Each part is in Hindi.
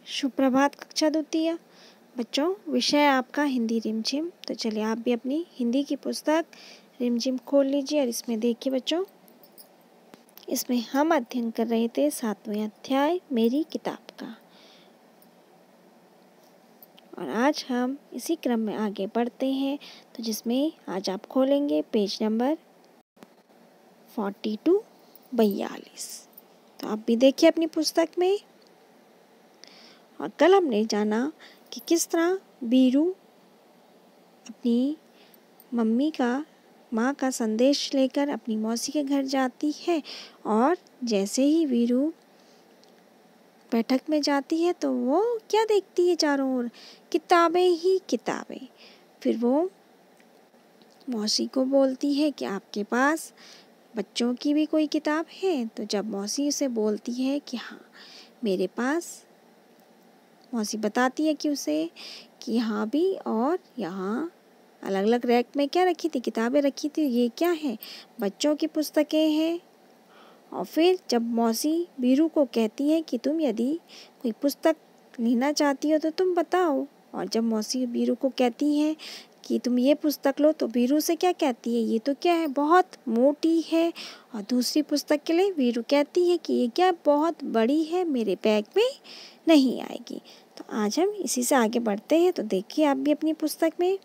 सुप्रभात कक्षा द्वितीय। बच्चों, विषय आपका हिंदी रिमझिम। तो चलिए आप भी अपनी हिंदी की पुस्तक रिमझिम खोल लीजिए और इसमें देखिए बच्चों, इसमें हम अध्ययन कर रहे थे 7वें अध्याय मेरी किताब का। और आज हम इसी क्रम में आगे बढ़ते हैं। तो जिसमें आज आप खोलेंगे पेज नंबर 42 तो आप भी देखिए अपनी पुस्तक में। और कल हमने जाना कि किस तरह वीरू अपनी माँ का संदेश लेकर अपनी मौसी के घर जाती है। और जैसे ही वीरू बैठक में जाती है तो वो क्या देखती है? चारों ओर किताबें ही किताबें। फिर वो मौसी को बोलती है कि आपके पास बच्चों की भी कोई किताब है? तो जब मौसी उसे बोलती है कि हाँ मेरे पास, मौसी बताती है कि उसे कि यहाँ भी और यहाँ अलग अलग रैक में क्या रखी थी? किताबें रखी थी। ये क्या है? बच्चों की पुस्तकें हैं। और फिर जब मौसी वीरू को कहती है कि तुम यदि कोई पुस्तक लेना चाहती हो तो तुम बताओ। और जब मौसी वीरू को कहती है कि तुम ये पुस्तक लो तो वीरू से क्या कहती है? ये तो क्या है? बहुत मोटी है। और दूसरी पुस्तक के लिए वीरू कहती है कि ये क्या बहुत बड़ी है, मेरे बैग में नहीं आएगी। तो आज हम इसी से आगे बढ़ते हैं। तो देखिए आप भी अपनी पुस्तक में।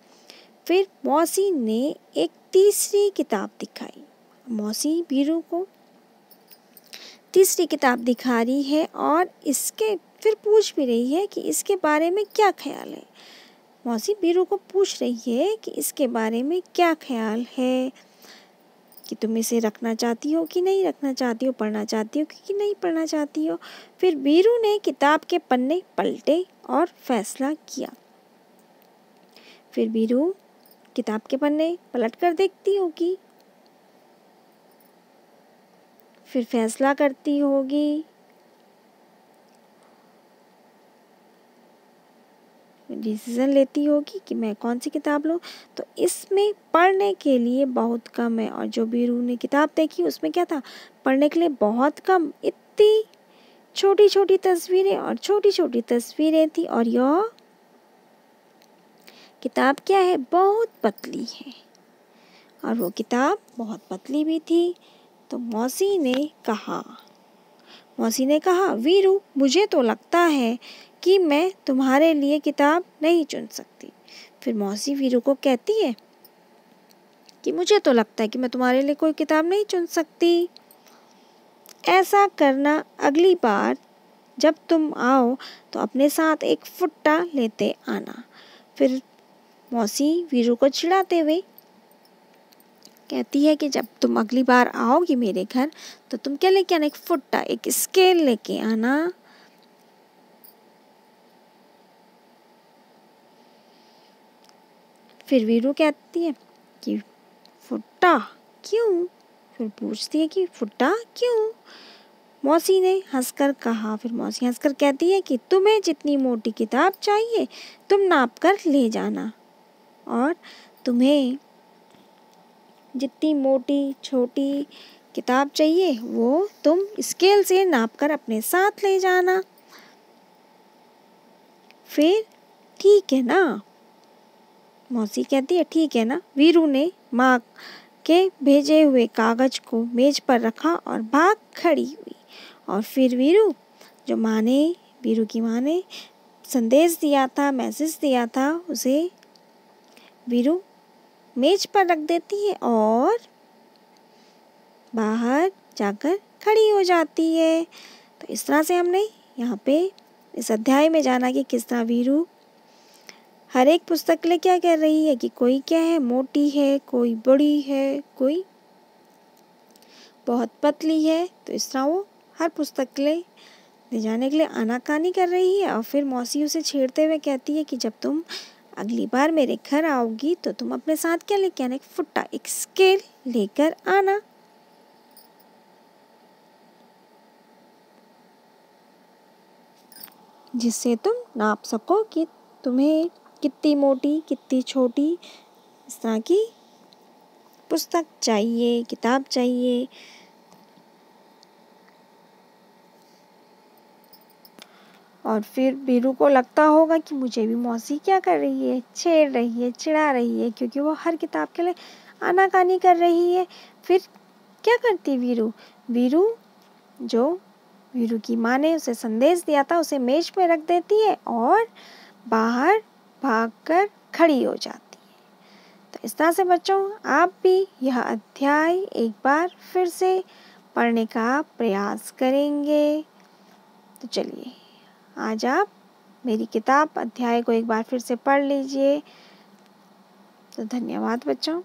फिर मौसी ने एक तीसरी किताब दिखाई। मौसी वीरू को तीसरी किताब दिखा रही है और इसके फिर पूछ भी रही है कि इसके बारे में क्या ख्याल है। मौसी वीरू को पूछ रही है कि इसके बारे में क्या ख्याल है, कि तुम इसे रखना चाहती हो कि नहीं रखना चाहती हो, पढ़ना चाहती हो कि नहीं पढ़ना चाहती हो। फिर वीरू ने किताब के पन्ने पलटे और फैसला किया। फिर वीरू किताब के पन्ने पलट कर देखती होगी, फिर फैसला करती होगी, डिसीजन लेती होगी कि मैं कौन सी किताब लूँ। तो इसमें पढ़ने के लिए बहुत कम है। और जो वीरू ने किताब देखी उसमें क्या था? पढ़ने के लिए बहुत कम, इतनी छोटी छोटी तस्वीरें और छोटी छोटी तस्वीरें थी। और यह किताब क्या है? बहुत पतली है। और वो किताब बहुत पतली भी थी। तो मौसी ने कहा वीरू, मुझे तो लगता है कि मैं तुम्हारे लिए किताब नहीं चुन सकती। फिर मौसी वीरू को कहती है कि मुझे तो लगता है कि मैं तुम्हारे लिए कोई किताब नहीं चुन सकती। ऐसा करना, अगली बार जब तुम आओ तो अपने साथ एक फुट्टा लेते आना। फिर मौसी वीरू को चिढ़ाते हुए कहती है कि जब तुम अगली बार आओगी मेरे घर तो तुम क्या लेके आना? एक फुट्टा, एक स्केल लेके आना। फिर वीरू कहती है कि फुट्टा क्यों? फिर पूछती है कि फुट्टा क्यों? मौसी ने हंसकर कहा। फिर मौसी हंसकर कहती है कि तुम्हें जितनी मोटी किताब चाहिए तुम नाप कर ले जाना, और तुम्हें जितनी मोटी छोटी किताब चाहिए वो तुम स्केल से नाप कर अपने साथ ले जाना। फिर ठीक है ना? मौसी कहती है ठीक है ना। वीरू ने माँ के भेजे हुए कागज को मेज पर रखा और भाग खड़ी हुई। और फिर वीरू की माँ ने संदेश दिया था, मैसेज दिया था, उसे वीरू मेज पर रख देती है और बाहर जाकर खड़ी हो जाती है। तो इस तरह से हमने यहाँ पे इस अध्याय में जाना कि किस तरह वीरू हर एक पुस्तक के लिए क्या कर रही है, कि कोई क्या है? मोटी है, कोई बड़ी है, कोई बहुत पतली है। तो इस तरह वो हर पुस्तक के लिए ले जाने के लिए आनाकानी कर रही है। और फिर मौसी उसे छेड़ते हुए कहती है कि जब तुम अगली बार मेरे घर आओगी तो तुम अपने साथ क्या लेके आना? एक फुट्टा, एक स्केल लेकर आना। जिससे तुम नाप सको कि तुम्हें कितनी मोटी, कितनी छोटी इस तरह की पुस्तक चाहिए, किताब चाहिए। और फिर वीरू को लगता होगा कि मुझे भी मौसी क्या कर रही है, छेड़ रही है, चिढ़ा रही है, क्योंकि वो हर किताब के लिए आनाकानी कर रही है। फिर क्या करती वीरू? वीरू की माँ ने उसे संदेश दिया था उसे मेज पे रख देती है और बाहर भागकर खड़ी हो जाती है। तो इस तरह से बच्चों आप भी यह अध्याय एक बार फिर से पढ़ने का प्रयास करेंगे। तो चलिए आज आप मेरी किताब अध्याय को एक बार फिर से पढ़ लीजिए। तो धन्यवाद बच्चों।